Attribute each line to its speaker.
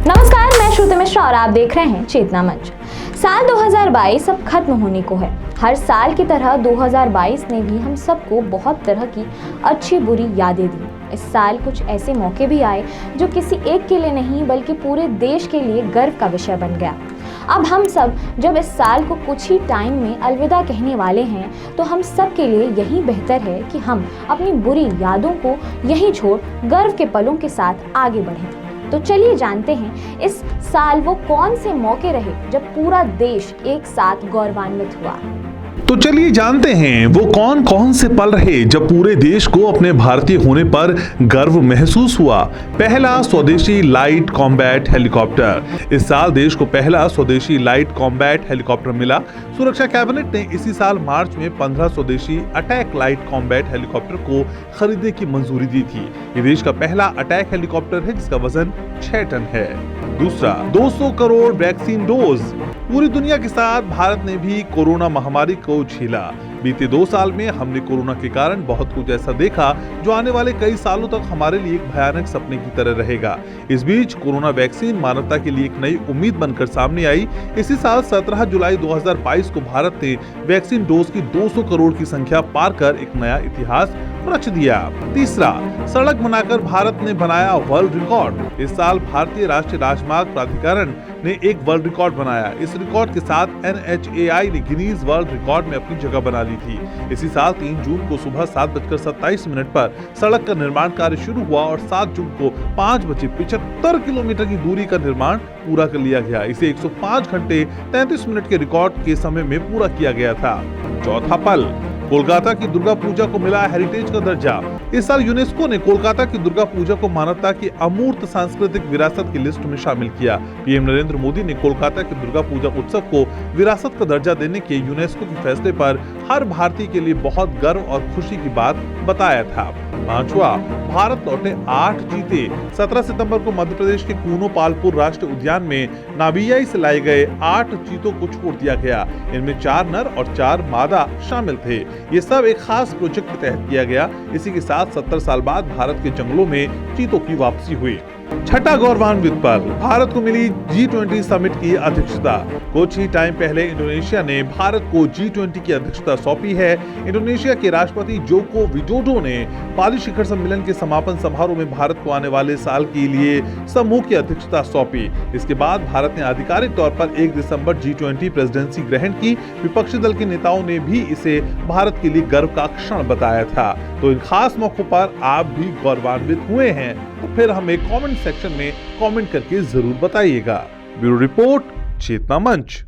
Speaker 1: नमस्कार, मैं श्रुति मिश्रा और आप देख रहे हैं चेतना मंच। साल 2022 अब खत्म होने को है। हर साल की तरह 2022 ने भी हम सबको बहुत तरह की अच्छी बुरी यादें दी। इस साल कुछ ऐसे मौके भी आए जो किसी एक के लिए नहीं बल्कि पूरे देश के लिए गर्व का विषय बन गया। अब हम सब जब इस साल को कुछ ही टाइम में अलविदा कहने वाले हैं तो हम सब के लिए यही बेहतर है कि हम अपनी बुरी यादों को यहीं छोड़ गर्व के पलों के साथ आगे बढ़ें। तो चलिए जानते हैं इस साल वो कौन से मौके रहे जब पूरा देश एक साथ गौरवान्वित हुआ।
Speaker 2: तो चलिए जानते हैं वो कौन कौन से पल रहे जब पूरे देश को अपने भारतीय होने पर गर्व महसूस हुआ। पहला, स्वदेशी लाइट कॉम्बैट हेलीकॉप्टर। इस साल देश को पहला स्वदेशी लाइट कॉम्बैट हेलीकॉप्टर मिला। सुरक्षा कैबिनेट ने इसी साल मार्च में 15 स्वदेशी अटैक लाइट कॉम्बैट हेलीकॉप्टर को खरीदने की मंजूरी दी थी। ये देश का पहला अटैक हेलीकॉप्टर है जिसका वजन 6 टन है। दूसरा, 200 करोड़ वैक्सीन डोज। पूरी दुनिया के साथ भारत ने भी कोरोना महामारी को झेला। बीते 2 साल में हमने कोरोना के कारण बहुत कुछ ऐसा देखा जो आने वाले कई सालों तक हमारे लिए एक भयानक सपने की तरह रहेगा। इस बीच कोरोना वैक्सीन मानवता के लिए एक नई उम्मीद बनकर सामने आई। इसी साल 17 जुलाई 2022 को भारत ने वैक्सीन डोज की 200 करोड़ की संख्या पार कर एक नया इतिहास रच दिया। तीसरा, सड़क बनाकर भारत ने बनाया वर्ल्ड रिकॉर्ड। इस साल भारतीय राष्ट्रीय राजमार्ग प्राधिकरण ने एक वर्ल्ड रिकॉर्ड बनाया। इस रिकॉर्ड के साथ NHAI ने गिनीज वर्ल्ड रिकॉर्ड में अपनी जगह बना ली थी। इसी साल 3 जून को सुबह 7:27 पर सड़क का निर्माण कार्य शुरू हुआ और 7 जून को 5:75 किलोमीटर की दूरी का निर्माण पूरा कर लिया गया। इसे 105 घंटे 33 मिनट के रिकॉर्ड के समय में पूरा किया गया था। चौथा पल, कोलकाता की दुर्गा पूजा को मिला हेरिटेज का दर्जा। इस साल यूनेस्को ने कोलकाता की दुर्गा पूजा को मानवता की अमूर्त सांस्कृतिक विरासत की लिस्ट में शामिल किया। पीएम नरेंद्र मोदी ने कोलकाता की दुर्गा पूजा उत्सव को विरासत का दर्जा देने के यूनेस्को के फैसले पर हर भारतीय के लिए बहुत गर्व और खुशी की बात बताया था। पांचवा, भारत लौटे 8 चीते। 17 सितंबर को मध्य प्रदेश के कूनो पालपुर राष्ट्रीय उद्यान में नाबियाई से लाए गए 8 चीतों को छोड़ दिया गया। इनमें 4 नर और 4 मादा शामिल थे। ये सब एक खास प्रोजेक्ट के तहत किया गया। इसी के साथ 70 साल बाद भारत के जंगलों में चीतों की वापसी हुई। छठा गौरवान्वित पल, भारत को मिली G20 समिट की अध्यक्षता। कुछ ही टाइम पहले इंडोनेशिया ने भारत को G20 की अध्यक्षता सौंपी है। इंडोनेशिया के राष्ट्रपति जोको विडोडो ने बाली शिखर सम्मेलन के समापन समारोह में भारत को आने वाले साल के लिए समूह की अध्यक्षता सौंपी। इसके बाद भारत ने आधिकारिक तौर पर 1 दिसंबर G20 प्रेसिडेंसी ग्रहण की। विपक्षी दल के नेताओं ने भी इसे भारत के लिए गर्व का क्षण बताया था। तो इन खास मौकों पर आप भी गौरवान्वित हुए हैं तो फिर हमें कमेंट सेक्शन में कमेंट करके जरूर बताइएगा। ब्यूरो रिपोर्ट, चेतना मंच।